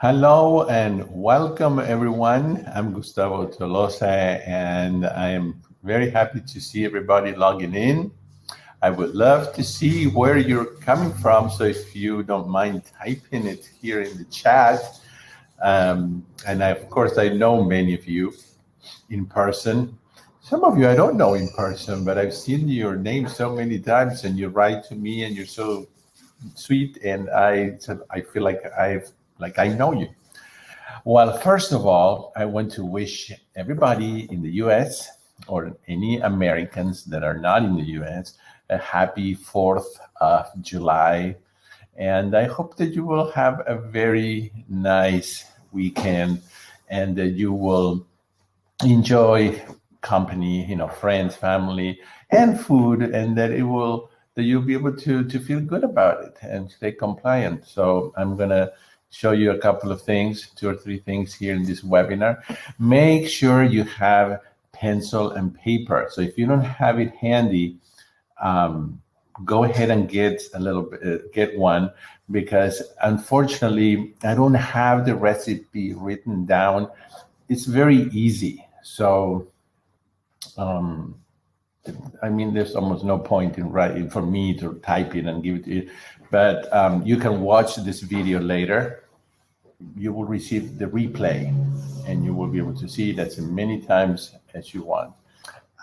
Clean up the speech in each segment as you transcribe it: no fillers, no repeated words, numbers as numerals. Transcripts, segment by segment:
Hello and welcome everyone. I'm Gustavo Tolosa and I am very happy to see everybody logging in. I would love to see where you're coming from. So if you don't mind typing it here in the chat. Of course, I know many of you in person. Some of you I don't know in person, but I've seen your name so many times and you write to me and you're so sweet. And I feel like I know you. Well, first of all, I want to wish everybody in the US or any Americans that are not in the US a happy 4th of July. And I hope that you will have a very nice weekend and that you will enjoy company, friends, family, and food, and that you'll be able to feel good about it and stay compliant. So I'm gonna show you a couple of things, 2 or 3 things here in this webinar. Make sure you have pencil and paper. So if you don't have it handy, go ahead and get one, because unfortunately I don't have the recipe written down. It's very easy. So there's almost no point in writing for me to type it and give it to you, but you can watch this video later. You will receive the replay and you will be able to see it as many times as you want.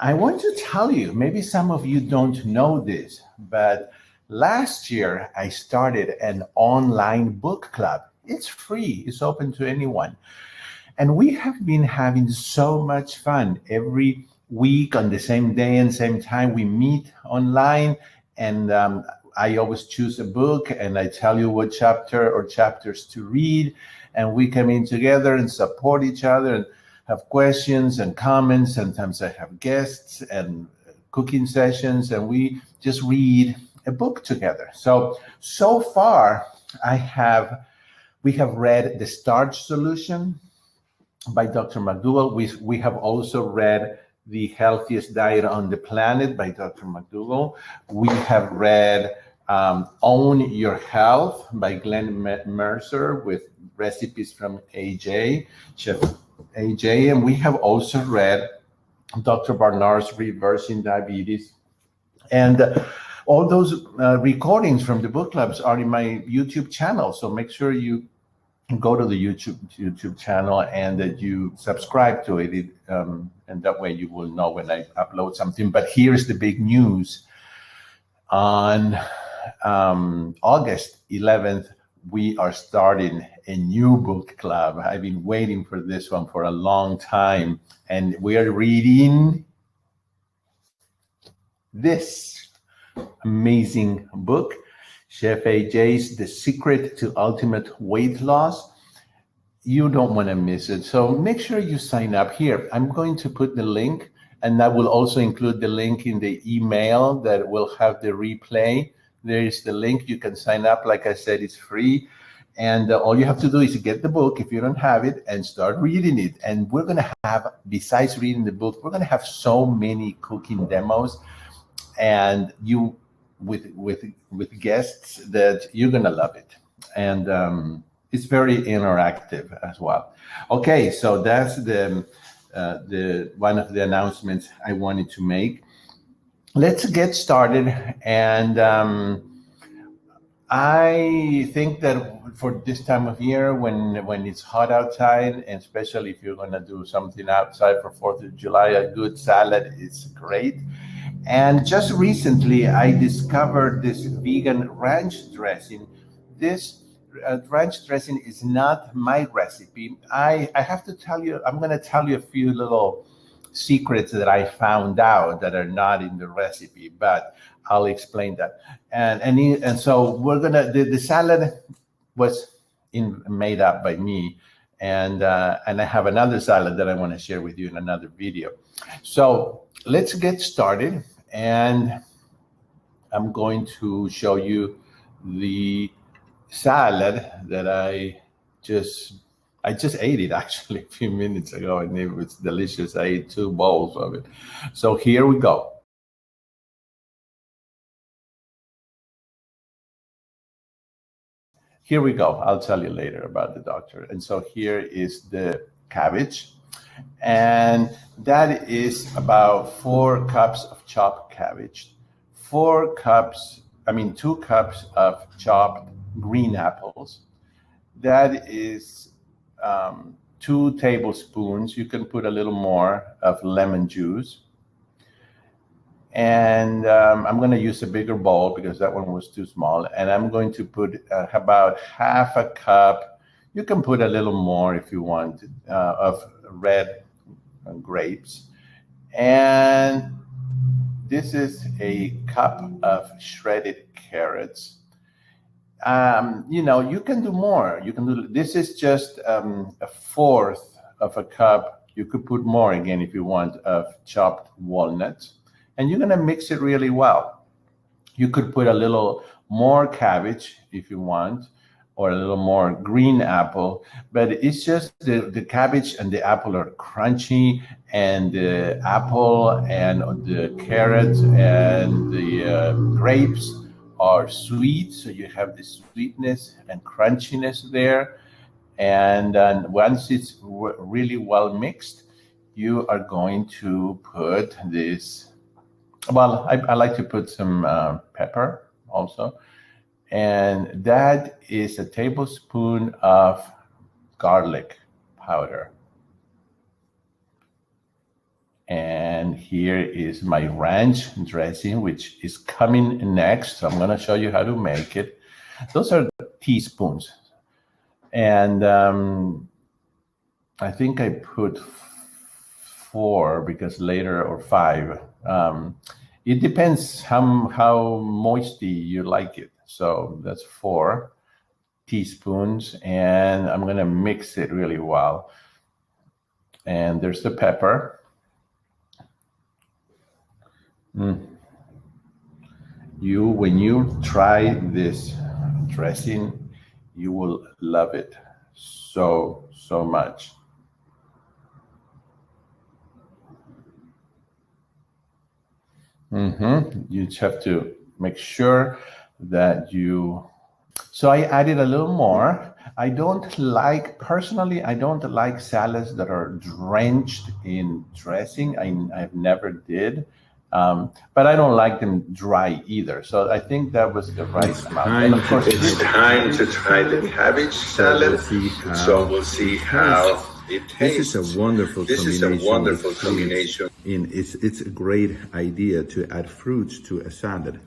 I want to tell you, maybe some of you don't know this, but last year I started an online book club. It's free, it's open to anyone. And we have been having so much fun. Every week on the same day and same time, we meet online, and I always choose a book and I tell you what chapter or chapters to read, and we come in together and support each other and have questions and comments. Sometimes I have guests and cooking sessions, and we just read a book together. So far, we have read The Starch Solution by Dr. McDougall. We have also read The Healthiest Diet on the Planet by Dr. McDougall. We have read Own Your Health by Glenn Mercer with recipes from Chef AJ. And we have also read Dr. Barnard's Reversing Diabetes. And all those recordings from the book clubs are in my YouTube channel. So make sure you go to the YouTube channel and that you subscribe to it, and that way you will know when I upload something. But here's the big news. On August 11th, we are starting a new book club. I've been waiting for this one for a long time, and we are reading this amazing book, Chef AJ's The Secret to Ultimate Weight Loss. You don't want to miss it. So make sure you sign up here. I'm going to put the link, and I will also include the link in the email that will have the replay. There is the link. You can sign up. Like I said, it's free. And all you have to do is get the book if you don't have it and start reading it. And we're going to have, besides reading the book, we're going to have so many cooking demos and with guests that you're gonna love it, and it's very interactive as well. Okay, so that's the one of the announcements I wanted to make. Let's get started, and I think that for this time of year, when it's hot outside, and especially if you're gonna do something outside for 4th of July, a good salad is great. And just recently, I discovered this vegan ranch dressing. This ranch dressing is not my recipe. I have to tell you, I'm going to tell you a few little secrets that I found out that are not in the recipe, but I'll explain that. And so we're gonna, the salad was made up by me, and I have another salad that I want to share with you in another video. So let's get started. And I'm going to show you the salad that I just ate it actually a few minutes ago, and it was delicious. I ate 2 bowls of it. So here we go. here we go. I'll tell you later about the doctor. And so here is the cabbage. And that is about 4 cups of chopped cabbage, 2 cups of chopped green apples. That is 2 tablespoons. You can put a little more of lemon juice. And I'm going to use a bigger bowl because that one was too small. And I'm going to put about half a cup. You can put a little more if you want of red grapes. And this is a cup of shredded carrots. You can do more. This is just a fourth of a cup. You could put more again if you want of chopped walnuts. And you're going to mix it really well. You could put a little more cabbage if you want, or a little more green apple, but it's just the cabbage and the apple are crunchy, and the apple and the carrots and the grapes are sweet, so you have the sweetness and crunchiness there. And once it's really well mixed, you are going to put this, well, I like to put some pepper also. And that is a tablespoon of garlic powder. And here is my ranch dressing, which is coming next. So I'm going to show you how to make it. Those are teaspoons. And I think I put 4 because later, or 5. It depends how moisty you like it. So that's 4 teaspoons, and I'm going to mix it really well. And there's the pepper. When you try this dressing, you will love it so much. You just have to make sure that you. So I added a little more. Personally, I don't like salads that are drenched in dressing. I've never did. But I don't like them dry either. So I think that was the right amount. And of course, it's time to try the cabbage salad. So we'll see how it tastes. This is a wonderful combination. It's a great idea to add fruits to a salad.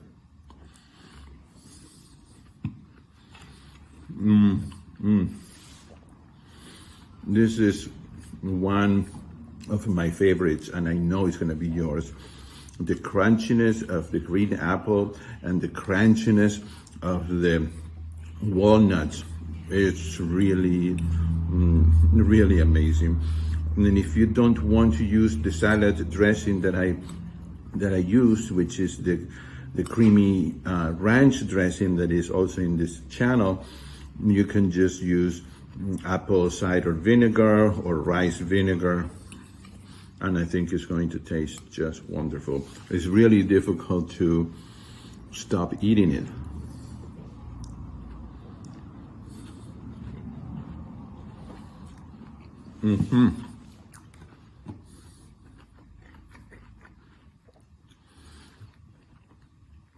This is one of my favorites, and I know it's going to be yours. The crunchiness of the green apple and the crunchiness of the walnuts, it's really amazing. And then if you don't want to use the salad dressing that I use, which is the creamy ranch dressing that is also in this channel, you can just use apple cider vinegar or rice vinegar, and I think it's going to taste just wonderful. It's really difficult to stop eating it.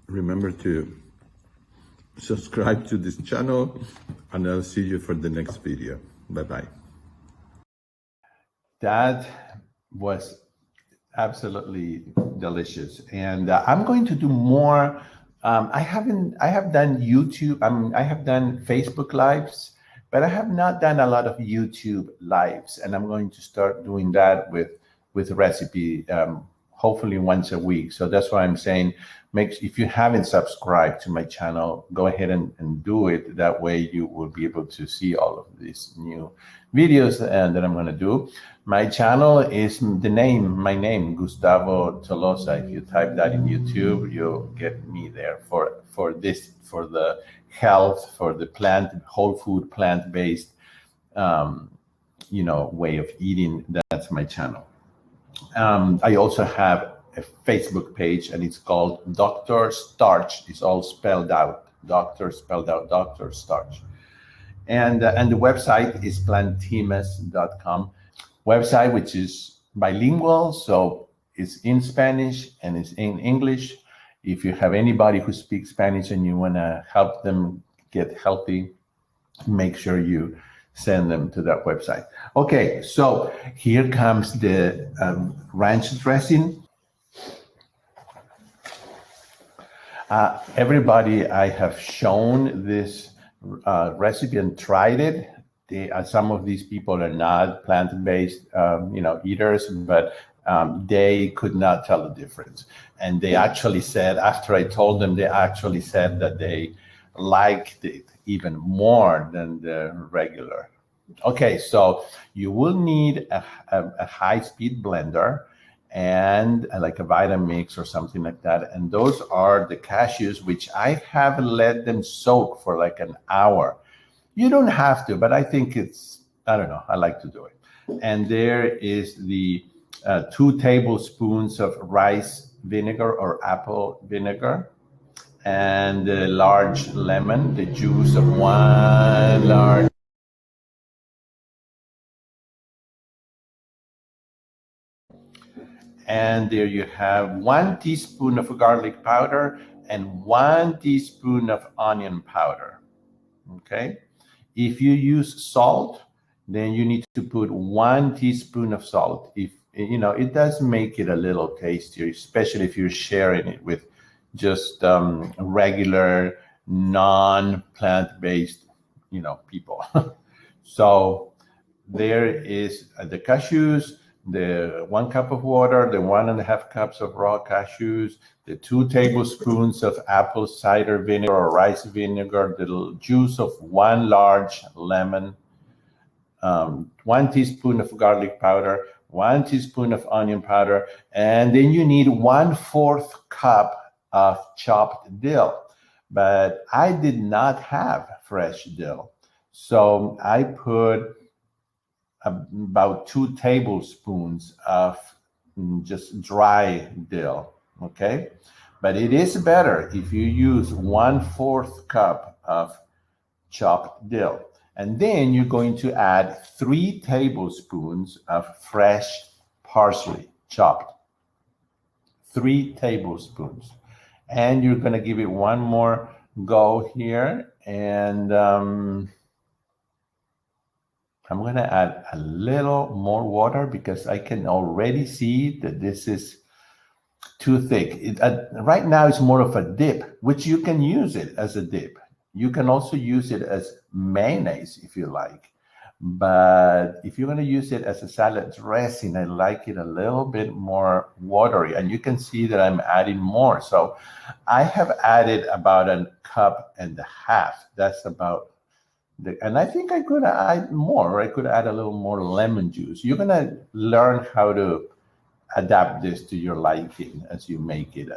Remember to subscribe to this channel, and I'll see you for the next video. Bye-bye. That was absolutely delicious. And I'm going to do more. I have done YouTube. I have done Facebook Lives, but I have not done a lot of YouTube Lives. And I'm going to start doing that with recipe, hopefully once a week. So that's why I'm saying, if you haven't subscribed to my channel, go ahead and do it. That way you will be able to see all of these new videos that I'm going to do. My channel is my name, Gustavo Tolosa. If you type that in YouTube, you'll get me there for the health, for the whole food, plant-based, way of eating. That's my channel. I also have a Facebook page, and it's called Dr. Starch. It's all spelled out. Dr. Starch. And the website is plantimas.com. Website which is bilingual, so it's in Spanish and it's in English. If you have anybody who speaks Spanish and you want to help them get healthy, make sure you send them to that website. Okay, so here comes the ranch dressing. Everybody I have shown this recipe and tried it. Some of these people are not plant-based, eaters, but they could not tell the difference. And they actually said, after I told them, they actually said that they liked it even more than the regular. Okay, so you will need a high-speed blender and like a Vitamix or something like that. And those are the cashews, which I have let them soak for like an hour. You don't have to, but I think I don't know, I like to do it. And there is the 2 tablespoons of rice vinegar or apple vinegar, and the large lemon, the juice of 1 large. And there you have 1 teaspoon of garlic powder and 1 teaspoon of onion powder. Okay. If you use salt, then you need to put 1 teaspoon of salt. If it does make it a little tastier, especially if you're sharing it with just regular non-plant-based, people. So there is the cashews, the 1 cup of water, the 1.5 cups of raw cashews, the 2 tablespoons of apple cider vinegar or rice vinegar, the juice of 1 large lemon, 1 teaspoon of garlic powder, 1 teaspoon of onion powder, and then you need 1/4 cup of chopped dill. But I did not have fresh dill, so I put about 2 tablespoons of just dry dill, okay? But it is better if you use 1/4 cup of chopped dill. And then you're going to add 3 tablespoons of fresh parsley, chopped. 3 tablespoons. And you're gonna give it one more go here, and I'm going to add a little more water because I can already see that this is too thick. Right now it's more of a dip, which you can use it as a dip. You can also use it as mayonnaise if you like. But if you're going to use it as a salad dressing, I like it a little bit more watery. And you can see that I'm adding more. So I have added about 1.5 cups. That's about and I think I could add more. I could add a little more lemon juice. You're gonna learn how to adapt this to your liking as you make it.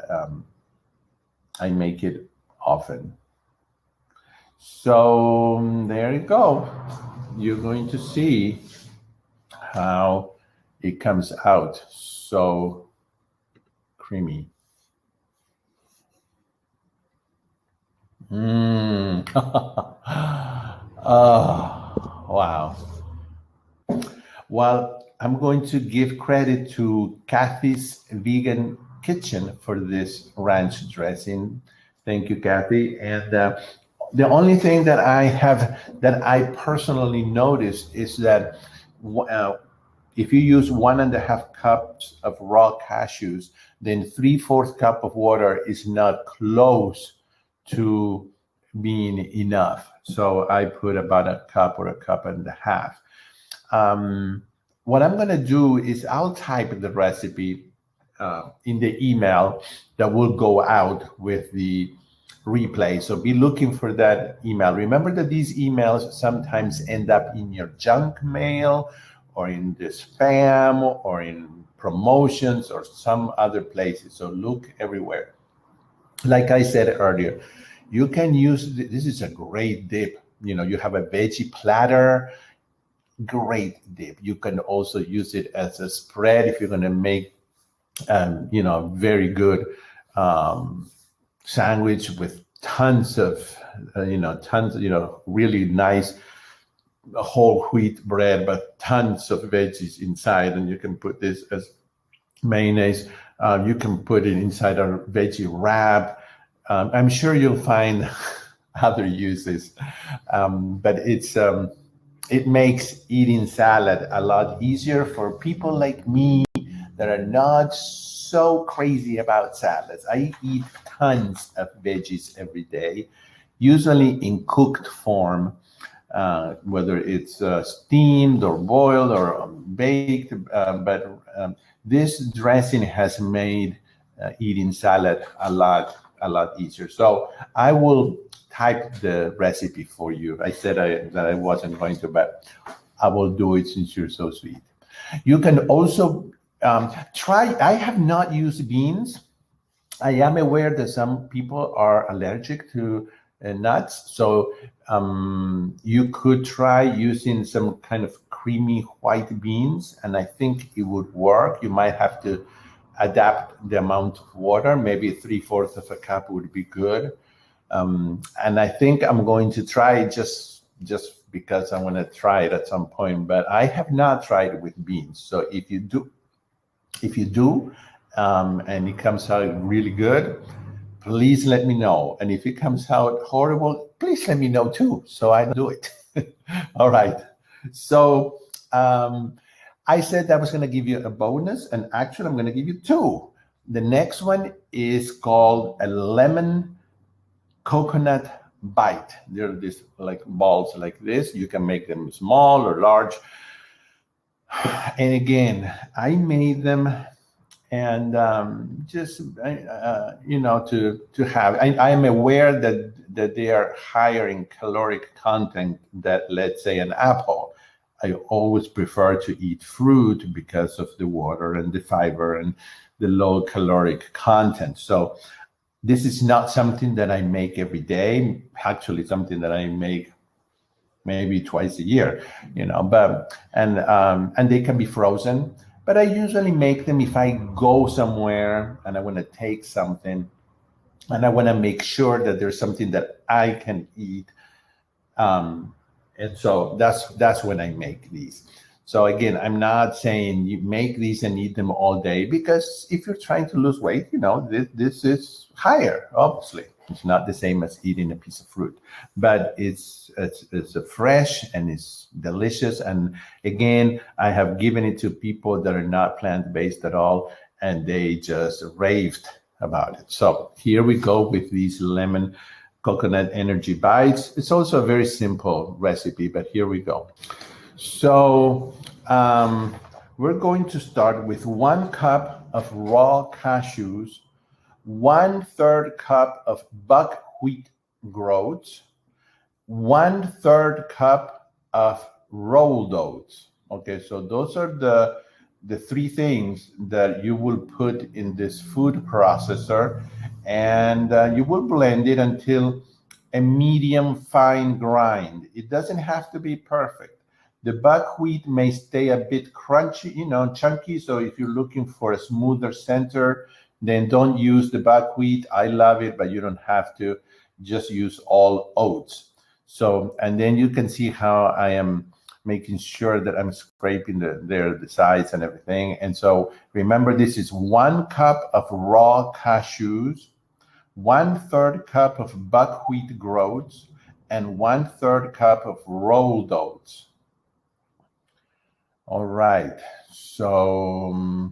I make it often. So there you go. You're going to see how it comes out. So creamy. Oh, wow. Well, I'm going to give credit to Kathy's Vegan Kitchen for this ranch dressing. Thank you, Kathy. And the only thing that I personally noticed is that if you use 1.5 cups of raw cashews, then 3/4 cup of water is not close to being enough. So I put about 1 cup or 1.5 cups. What I'm going to do is I'll type the recipe in the email that will go out with the replay. So be looking for that email. Remember that these emails sometimes end up in your junk mail or in the spam or in promotions or some other places. So look everywhere. Like I said earlier, you can use, this is a great dip. You have a veggie platter, great dip. You can also use it as a spread if you're going to make, very good sandwich with tons of, really nice a whole wheat bread, but tons of veggies inside, and you can put this as mayonnaise. You can put it inside a veggie wrap. I'm sure you'll find other uses, but it makes eating salad a lot easier for people like me that are not so crazy about salads. I eat tons of veggies every day, usually in cooked form, whether it's steamed or boiled or baked. But this dressing has made eating salad a lot easier. So I will type the recipe for you. I said that I wasn't going to, but I will do it since you're so sweet. You can also try. I have not used beans. I am aware that some people are allergic to nuts, so you could try using some kind of creamy white beans, and I think it would work. You might have to adapt the amount of water. Maybe 3/4 of a cup would be good. And I think I'm going to try it just because I want to try it at some point. But I have not tried it with beans. So if you do, and it comes out really good, please let me know. And if it comes out horrible, please let me know too, so I don't do it. All right. So I said I was going to give you a bonus, and actually I'm going to give you two. The next one is called a lemon coconut bite. They're these like balls like this. You can make them small or large. And again, I made them, and just to have. I am aware that they are higher in caloric content than, let's say, an apple. I always prefer to eat fruit because of the water and the fiber and the low caloric content. So this is not something that I make every day. Actually, something that I make maybe twice a year, but and they can be frozen. But I usually make them if I go somewhere and I want to take something, and I want to make sure that there's something that I can eat. And so that's when I make these. So again, I'm not saying you make these and eat them all day, because if you're trying to lose weight, this is higher. Obviously, it's not the same as eating a piece of fruit, but it's fresh and it's delicious. And again, I have given it to people that are not plant-based at all, and they just raved about it. So here we go with these lemon coconut energy bites. It's also a very simple recipe, but here we go. So we're going to start with 1 cup of raw cashews, 1/3 cup of buckwheat groats, 1/3 cup of rolled oats. Okay, so those are the 3 things that you will put in this food processor, and you will blend it until a medium fine grind. It doesn't have to be perfect. The buckwheat may stay a bit crunchy, chunky. So if you're looking for a smoother center, then don't use the buckwheat. I love it, but you don't have to. Just use all oats. So, and then you can see how I am making sure that I'm scraping the sides and everything. And so remember, this is 1 cup of raw cashews, 1/3 cup of buckwheat groats, and 1/3 cup of rolled oats. All right, so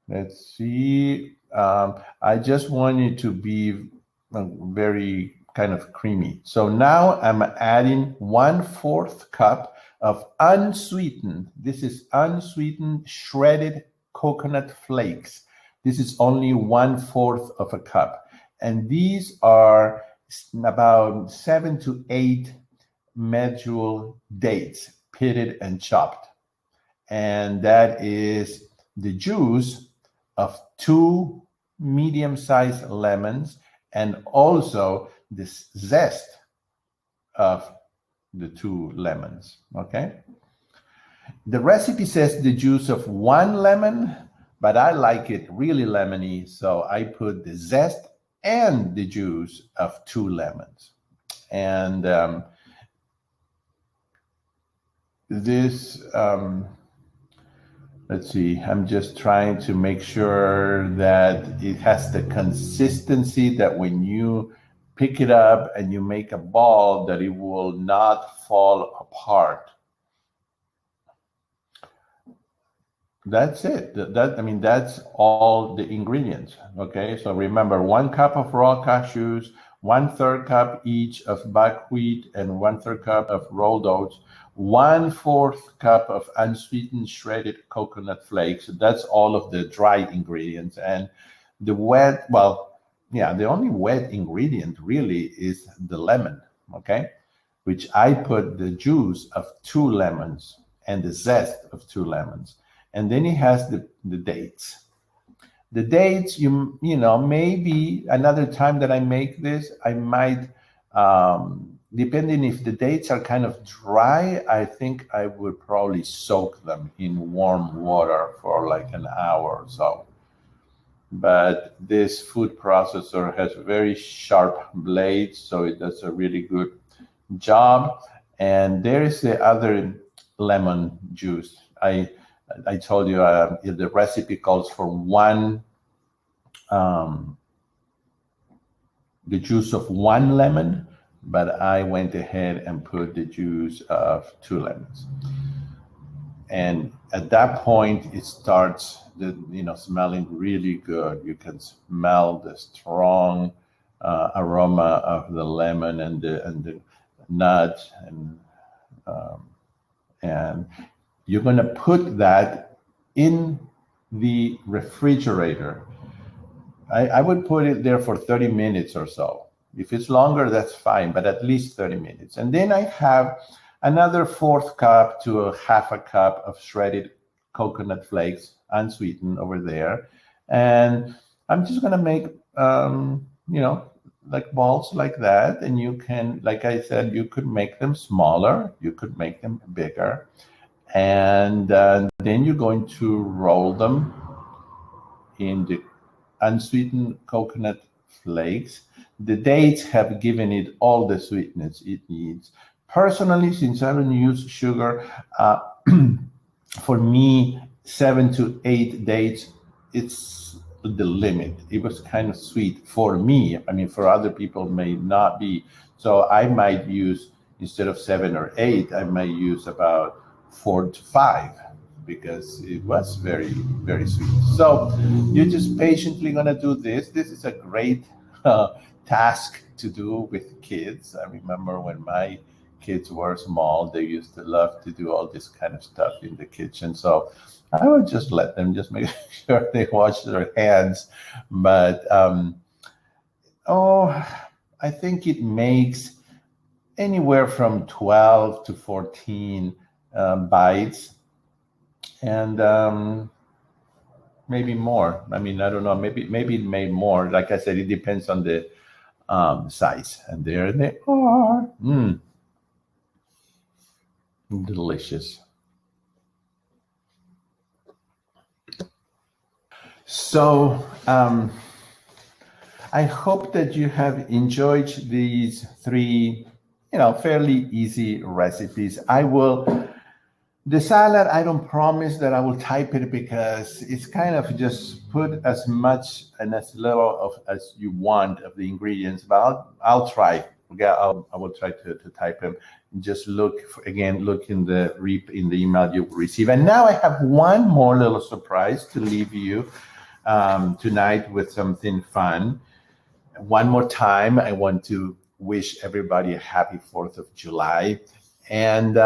let's see. I just want it to be very kind of creamy. So now I'm adding 1/4 cup of unsweetened. This is unsweetened shredded coconut flakes. This is only 1/4 of a cup. And these are about 7 to 8 medjool dates, pitted and chopped. And that is the juice of 2 medium-sized lemons, and also the zest of the 2 lemons, okay? The recipe says the juice of 1 lemon, but I like it really lemony, so I put the zest and the juice of 2 lemons. And this, let's see, I'm just trying to make sure that it has the consistency that when you pick it up and you make a ball, that it will not fall apart. That's it. I mean, that's all the ingredients. Okay, so remember, 1 cup of raw cashews, 1/3 cup each of buckwheat, and 1/3 cup of rolled oats, 1/4 cup of unsweetened shredded coconut flakes. That's all of the dry ingredients. And the wet, well, yeah, the only wet ingredient really is the lemon. Okay, which I put the juice of 2 lemons and the zest of 2 lemons. And then it has the dates. The dates, you know, maybe another time that I make this, I might, depending if the dates are kind of dry, I think I would probably soak them in warm water for like an hour or so. But this food processor has very sharp blades, so it does a really good job. And there is the other lemon juice. I told you the recipe calls for the juice of 1 lemon, but I went ahead and put the juice of 2 lemons. And at that point, it starts smelling really good. You can smell the strong aroma of the lemon and the nut, and you're going to put that in the refrigerator. I would put it there for 30 minutes or so. If it's longer, that's fine, but at least 30 minutes. And then I have another 1/4 cup to a 1/2 cup of shredded coconut flakes, unsweetened, over there. And I'm just going to make, like balls like that. And you can, like I said, you could make them smaller. You could make them bigger. And then you're going to roll them in the unsweetened coconut flakes. The dates have given it all the sweetness it needs. Personally, since I don't use sugar, for me, 7 to 8 dates, it's the limit. It was kind of sweet for me. I mean, for other people, may not be. So I might use, instead of 7 or 8, I might use about 4 to 5, because it was very, very sweet. So you're just patiently going to do this. This is a great task to do with kids. I remember when my kids were small, they used to love to do all this kind of stuff in the kitchen. So I would just let them just make sure they wash their hands. But I think it makes anywhere from 12 to 14 bites, and maybe more. I mean, I don't know. Maybe it made more. Like I said, it depends on the size. And there they are. Delicious. So I hope that you have enjoyed these 3, fairly easy recipes. The salad, I don't promise that I will type it, because it's kind of just put as much and as little as you want of the ingredients. But I'll try. Okay, I will try to type them. Just look in the email you will receive. And now I have one more little surprise to leave you tonight with something fun. One more time, I want to wish everybody a happy 4th of July. And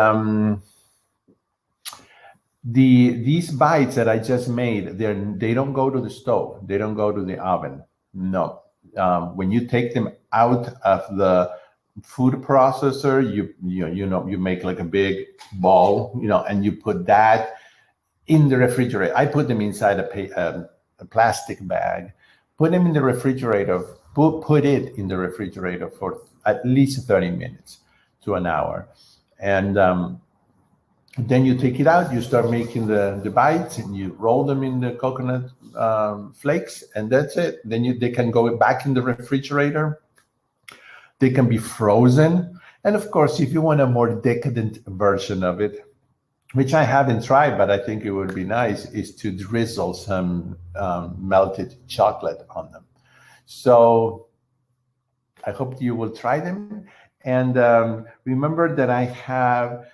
these bites that I just made, they don't go to the stove. They don't go to the oven. No. When you take them out of the food processor, you make like a big ball, and you put that in the refrigerator. I put them inside a plastic bag, put them in the refrigerator, put it in the refrigerator for at least 30 minutes to an hour. And then you take it out, you start making the bites, and you roll them in the coconut flakes, and that's it. Then they can go back in the refrigerator. They can be frozen. And of course, if you want a more decadent version of it, which I haven't tried, but I think it would be nice, is to drizzle some melted chocolate on them. So I hope you will try them. And remember that I have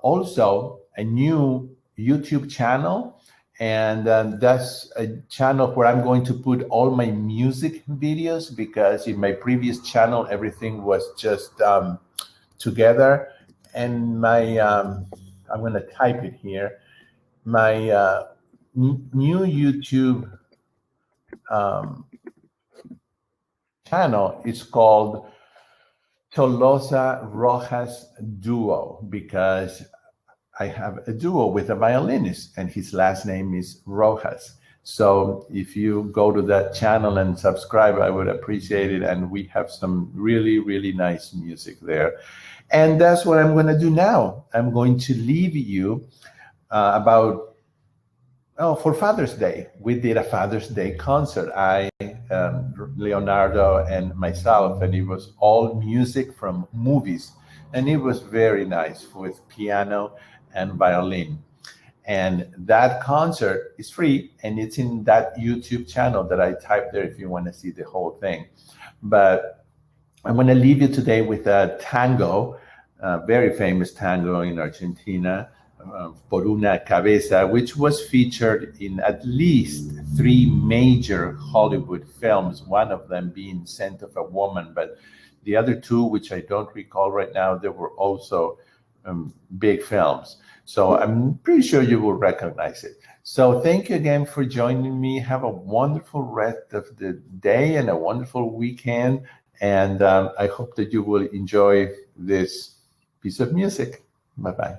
also a new YouTube channel, and that's a channel where I'm going to put all my music videos, because in my previous channel, everything was just together. And my, I'm going to type it here, my new YouTube channel is called TolosaRojasDuo, because I have a duo with a violinist, and his last name is Rojas. So if you go to that channel and subscribe, I would appreciate it. And we have some really, really nice music there. And that's what I'm going to do now. I'm going to leave you for Father's Day. We did a Father's Day concert, Leonardo and myself, and it was all music from movies. And it was very nice with piano and violin. And that concert is free, and it's in that YouTube channel that I typed there if you want to see the whole thing. But I'm going to leave you today with a tango, a very famous tango in Argentina, Por una cabeza, which was featured in at least 3 major Hollywood films, one of them being Scent of a Woman, but the other 2, which I don't recall right now, they were also big films. So I'm pretty sure you will recognize it. So thank you again for joining me. Have a wonderful rest of the day and a wonderful weekend. And I hope that you will enjoy this piece of music. Bye-bye.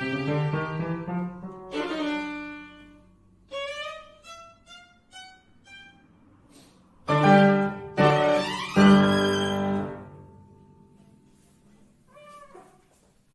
much.